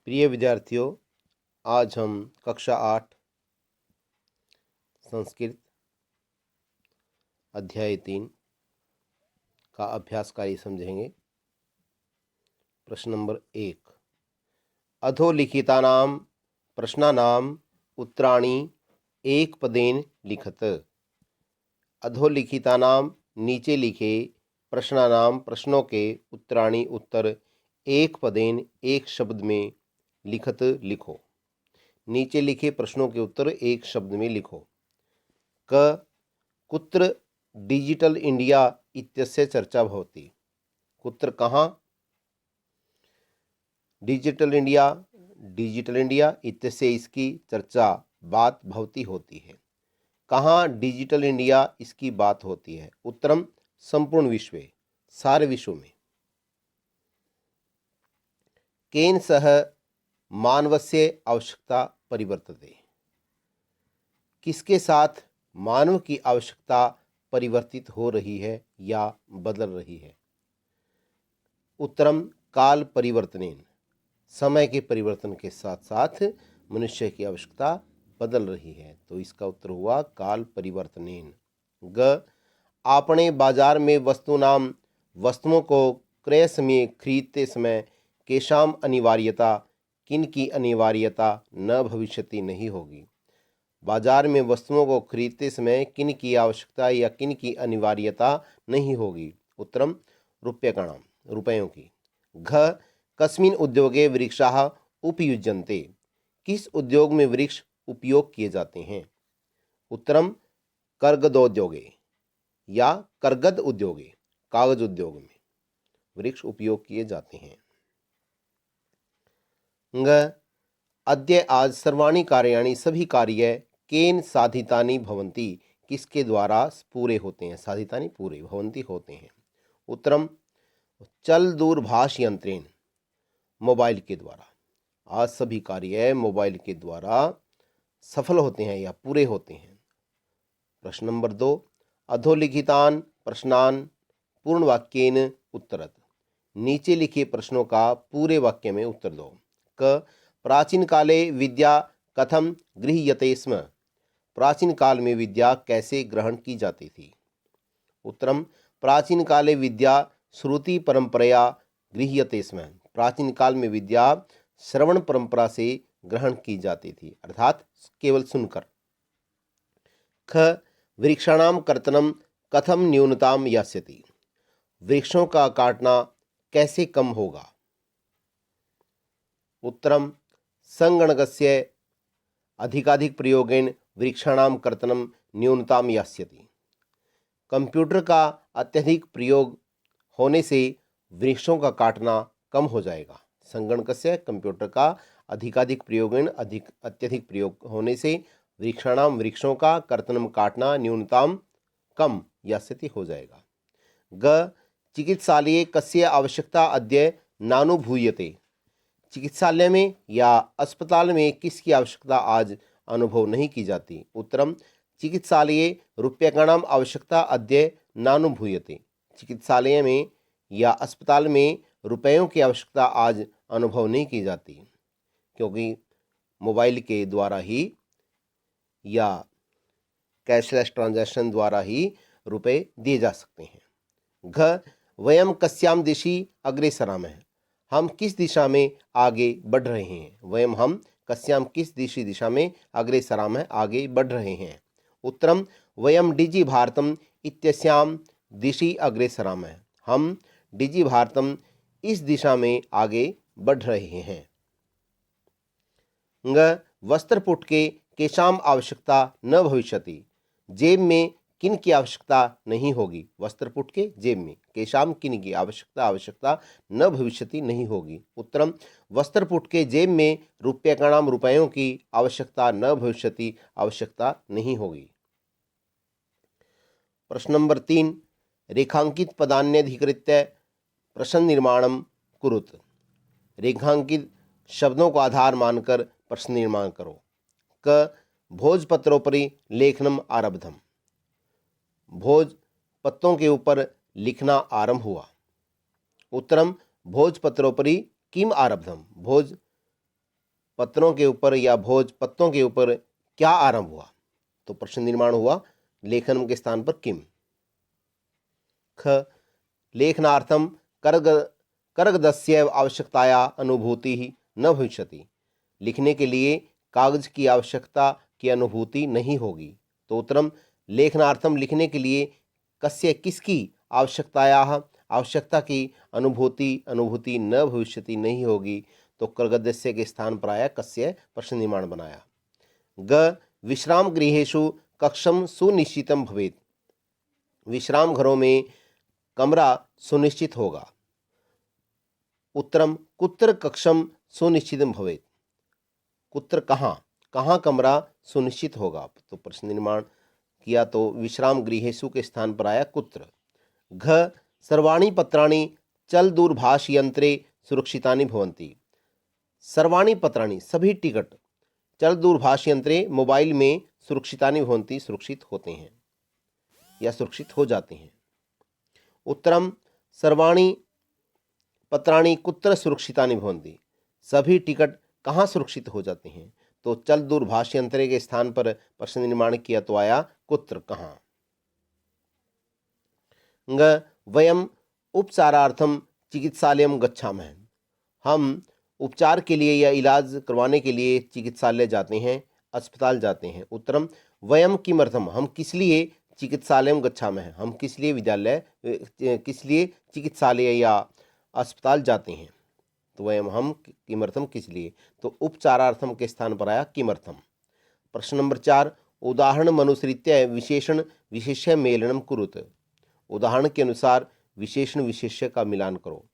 प्रिय विद्यार्थियों, आज हम कक्षा 8 संस्कृत अध्याय 3 का अभ्यास कार्य समझेंगे। प्रश्न नंबर 1। अधोलिखितानां प्रश्नानाम् उत्तराणि एकपदेन लिखत। अधोलिखितानां नीचे लिखे प्रश्नानां प्रश्नों के उत्तराणि उत्तर एक पदेन एक शब्द में लिखत लिखो। नीचे लिखे प्रश्नों के उत्तर एक शब्द में लिखो। क कुत्र डिजिटल इंडिया इत्यस्य चर्चा भवति। कुत्र कहाँ डिजिटल इंडिया इत्यस्य इसकी चर्चा बात भवती होती है। कहाँ डिजिटल इंडिया इसकी बात होती है। उत्तरम संपूर्ण विश्व, सारे विश्व में। केन सह मानवस्य आवश्यकता परिवर्तते। किसके साथ मानव की आवश्यकता परिवर्तित हो रही है या बदल रही है। उत्तरम काल परिवर्तनेन, समय के परिवर्तन के साथ साथ मनुष्य की आवश्यकता बदल रही है, तो इसका उत्तर हुआ काल परिवर्तनेन। ग आपने बाजार में वस्तुओं को क्रय समय खरीदते समय केशाम अनिवार्यता, किन की अनिवार्यता न भविष्यति नहीं होगी। बाजार में वस्तुओं को खरीदते समय किन की आवश्यकता या किन की अनिवार्यता नहीं होगी। उत्तरम रूप्यकाणाम, रुपयों की। घ कस्मिन् उद्योगे वृक्षाः उपयुज्यन्ते। किस उद्योग में वृक्ष उपयोग किए जाते हैं। उत्तरम कर्गदोद्योगे या करगद उद्योगे, कागज उद्योग में वृक्ष उपयोग किए जाते हैं। ग अद्य आज सर्वाणि कार्याणि, सभी कार्य केन साधितानि भवन्ति, किसके द्वारा पूरे होते हैं। साधितानि पूरे, भवन्ति होते हैं। उत्तरम चल दूरभाष यंत्रेण, मोबाइल के द्वारा। आज सभी कार्य मोबाइल के द्वारा सफल होते हैं या पूरे होते हैं। प्रश्न नंबर 2। अधोलिखितान प्रश्नान पूर्ण वाक्येन उत्तरत। नीचे लिखे प्रश्नों का पूरे वाक्य में उत्तर दो। क प्राचीन काले विद्या कथम गृह्यते स्म। प्राचीन काल में विद्या कैसे ग्रहण की जाती थी। उत्तरम प्राचीन काले विद्या श्रुति परंपरया गृह्यते स्म। प्राचीन काल में विद्या श्रवण परंपरा से ग्रहण की जाती थी, अर्थात केवल सुनकर। ख वृक्षाणाम कर्तनम कथम न्यूनताम यास्यति। वृक्षों का काटना कैसे कम होगा। उत्तरम संगणकस्य अधिकाधिक प्रयोगेन वृक्षाणाम कर्तनम न्यूनताम यास्यति। कंप्यूटर का अत्यधिक प्रयोग होने से वृक्षों का काटना कम हो जाएगा। संगणकस्य, कंप्यूटर का अधिकाधिक प्रयोगेन अत्यधिक प्रयोग होने से वृक्षाणाम, वृक्षों का कर्तनम काटना, न्यूनताम कम यास्यति हो जाएगा। ग चिकित्सालये कस्य आवश्यकता अद्य नानुभूयते। चिकित्सालय में या अस्पताल में किसकी आवश्यकता आज अनुभव नहीं की जाती। उत्तरम चिकित्सालये रूप्यकाणाम आवश्यकता अद्य नानुभूयते। चिकित्सालय में या अस्पताल में रुपयों की आवश्यकता आज अनुभव नहीं की जाती, क्योंकि मोबाइल के द्वारा ही या कैशलेस ट्रांजैक्शन द्वारा ही रुपए दिए जा सकते हैं। घ वयम कस्याम दिशि अग्रेसरामः। हम किस दिशा में आगे बढ़ रहे हैं। वयम, हम, कस्याम किस दिशा में, अग्रेसरामः आगे बढ़ रहे हैं। उत्तरम वयम डिजि भारतम इत्यस्याम दिशि अग्रेसरामः। हम डिजि भारतम इस दिशा में आगे बढ़ रहे हैं। ग वस्त्रपुटके केशाम आवश्यकता न भविष्यति। जेब में किन की आवश्यकता नहीं होगी। वस्त्रपुट के जेब में, केशाम किन की आवश्यकता न भविष्यति नहीं होगी। उत्तरम वस्त्रपुट के जेब में रूप्यकाणाम, रुपयों की आवश्यकता न भविष्यति, आवश्यकता नहीं होगी। प्रश्न नंबर 3। रेखांकित पदान्यधिकृत्य प्रश्न निर्माणम कुरुत। रेखांकित शब्दों को आधार मानकर प्रश्न निर्माण करो। क भोजपत्रोपरि लेखनम आरब्धम। भोज पत्तों के ऊपर लिखना आरंभ हुआ। उत्तरम भोजपत्रोपरि किम आरब्धम। भोज पत्रों के ऊपर या भोज पत्तों के ऊपर क्या आरंभ हुआ? तो प्रश्न निर्माण हुआ लेखनम के स्थान पर किम। ख लेखनार्थम कर्ग कर्गदस्य आवश्यकताया अनुभूति ही न भविष्यति। लिखने के लिए कागज की आवश्यकता की अनुभूति नहीं होगी। तो उत्तरम लेखनार्थम लिखने के लिए कस्य किसकी आवश्यकताया आवश्यकता की अनुभूति न भविष्यति नहीं होगी। तो कर्गदस्य के स्थान पर आया कस्य, प्रश्न निर्माण बनाया। ग विश्राम गृहेषु कक्षम सुनिश्चितम भवेत्। विश्राम घरों में कमरा सुनिश्चित होगा। उत्तरम कुत्र कक्षम सुनिश्चितम भवेत्। कुत्र कहाँ कमरा सुनिश्चित होगा। तो प्रश्न निर्माण किया तो विश्राम गृहेषु के स्थान पर आया कुत्र। घ सर्वाणि पत्राणि चल दूरभाष यंत्रे सुरक्षितानि भवन्ति। सर्वाणि पत्राणि सभी टिकट चल दूरभाष यंत्रे मोबाइल में सुरक्षितानि भवन्ति सुरक्षित होते हैं या सुरक्षित हो जाते हैं। उत्तरम सर्वाणि पत्राणि कुत्र सुरक्षितानि भवन्ति। सभी टिकट कहाँ सुरक्षित हो जाते हैं। तो चल दूरभाष यंत्रे के स्थान पर प्रश्न निर्माण किया तो आया कुत्र, कहाँ। ग वयम उपचारार्थम चिकित्सालयम गच्छामः। हम उपचार के लिए या इलाज करवाने के लिए चिकित्सालय जाते हैं, अस्पताल जाते हैं। उत्तरम वयम किमर्थम, हम किस लिए चिकित्सालयम गच्छामः, हम किस लिए चिकित्सालय या अस्पताल जाते हैं। तो वयम हम किमर्थम किस लिए। तो उपचारार्थम के स्थान पर आया किमर्थम। प्रश्न नंबर 4 उदाहरण मनुसृत्य विशेषण विशेष्य मेलनम कुरुत। उदाहरण के अनुसार विशेषण विशेष्य का मिलान करो।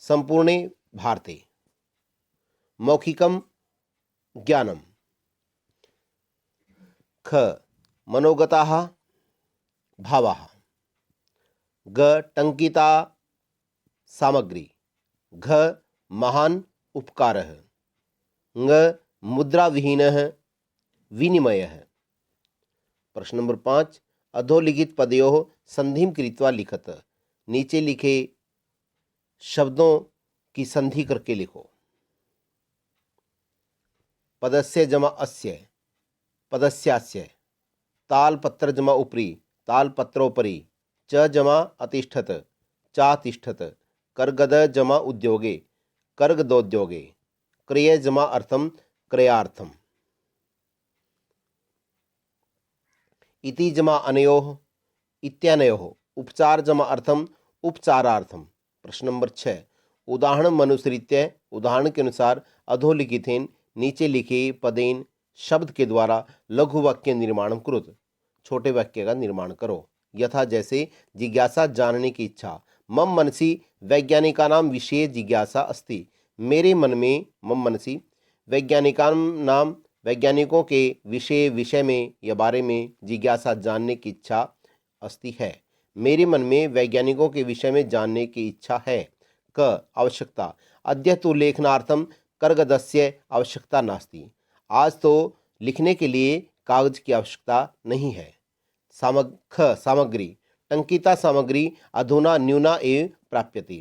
संपूर्णे भारते मौखिकम ज्ञानम। ख मनोगताः भावाः। ग टंकिता सामग्री। घ महान उपकारः। ङ मुद्राविहीनः विनिमयः। प्रश्न नंबर 5 अधोलिखित पदयोः संधिं कृत्वा लिखत। नीचे लिखे शब्दों की संधि करके लिखो। पदस्य जमा अस्य, पदस्यास्य। तालपत्र जमा उपरि, तालपत्रोपरि। च जमा अतिष्ठत, चातिष्ठत। कर्गद जमा उद्योगे, कर्गदोद्योगे। क्रय जमा अर्थम, क्रयार्थम। इति जमा अनयोः, इत्यनयोः। उपचार जमा अर्थम, उपचारार्थम। प्रश्न नंबर 6 उदाहरण मनुसृत्य। उदाहरण के अनुसार अधोलिखितेन नीचे लिखे पदेन शब्द के द्वारा लघु वाक्य निर्माण कुरुत। छोटे वाक्य का निर्माण करो। यथा जैसे जिज्ञासा जानने की इच्छा। मम मनसि वैज्ञानिकानां विषये जिज्ञासा अस्ति। मेरे मन में मम मनसि वैज्ञानिकानां वैज्ञानिकों के विषय में या बारे में जिज्ञासा जानने की इच्छा अस्ति है। मेरे मन में वैज्ञानिकों के विषय में जानने की इच्छा है। क आवश्यकता अद्य तु लेखनार्थम कर्गदस्य आवश्यकता नास्ति। आज तो लिखने के लिए कागज की आवश्यकता नहीं है। सामग्री टंकिता सामग्री अधुना न्यूना एव प्राप्यते।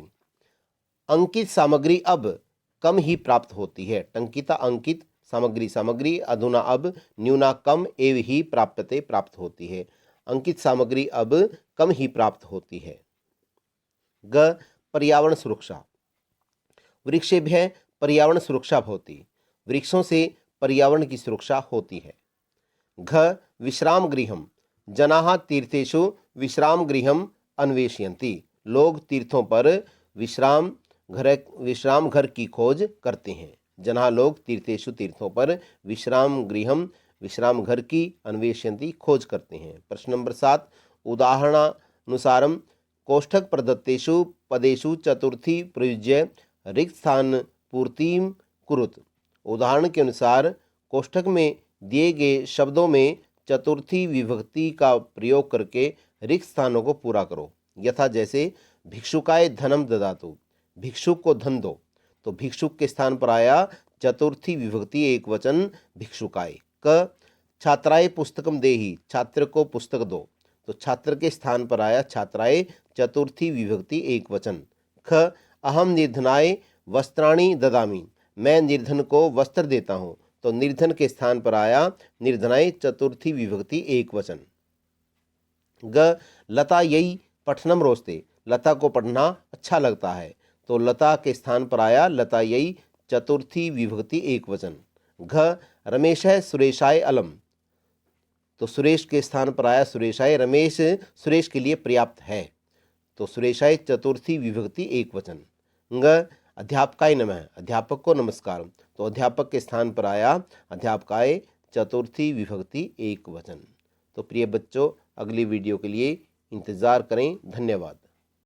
अंकित सामग्री अब कम ही प्राप्त होती है। टंकिता अंकित सामग्री अधुना अब न्यूना कम एव ही प्राप्यते प्राप्त होती है। अंकित सामग्री अब कम ही प्राप्त होती है। ग पर्यावरण सुरक्षा वृक्षेभ्यः पर्यावरण सुरक्षा भवति। वृक्षों से पर्यावरण की सुरक्षा होती है। घ विश्राम गृहम जनाः तीर्थेषु विश्राम गृहम अन्वेषयन्ति। लोग तीर्थों पर विश्राम घर की खोज करते हैं। जनाः लोग तीर्थेषु तीर्थों पर विश्राम गृहम विश्राम घर की अन्वेषयन्ति खोज करते हैं। प्रश्न नंबर 7 उदाहरणानुसारम कोष्ठक प्रदत्तेषु पदेषु चतुर्थी प्रयुज्य रिक्त स्थान पूर्तिम कुरुत। उदाहरण के अनुसार कोष्ठक में दिए गए शब्दों में चतुर्थी विभक्ति का प्रयोग करके रिक्त स्थानों को पूरा करो। यथा जैसे भिक्षुकाय धनम ददातु, भिक्षुक को धन दो। तो भिक्षुक के स्थान पर आया चतुर्थी विभक्ति एक वचन भिक्षुकाय। क छात्राय पुस्तकम देहि, छात्र को पुस्तक दो। तो छात्र के स्थान पर आया छात्राय चतुर्थी विभक्ति एक वचन। ख अहम निर्धनाय वस्त्राणि ददामि, मैं निर्धन को वस्त्र देता हूँ, तो निर्धन के स्थान पर आया निर्धनाय चतुर्थी विभक्ति एक वचन। ग लता यही पठनम रोचते, लता को पढ़ना अच्छा लगता है, तो लता के स्थान पर आया लता यही चतुर्थी विभक्ति एक वचन। घ रमेश है सुरेशाय अलम, तो सुरेश के स्थान पर आया सुरेशाय, रमेश सुरेश के लिए पर्याप्त है, तो सुरेशाय चतुर्थी विभक्ति एक वचन। ग अध्यापकाय नमः, अध्यापक को नमस्कार, तो अध्यापक के स्थान पर आया अध्यापकाय चतुर्थी विभक्ति एक वचन। तो प्रिय बच्चों, अगली वीडियो के लिए इंतज़ार करें। धन्यवाद।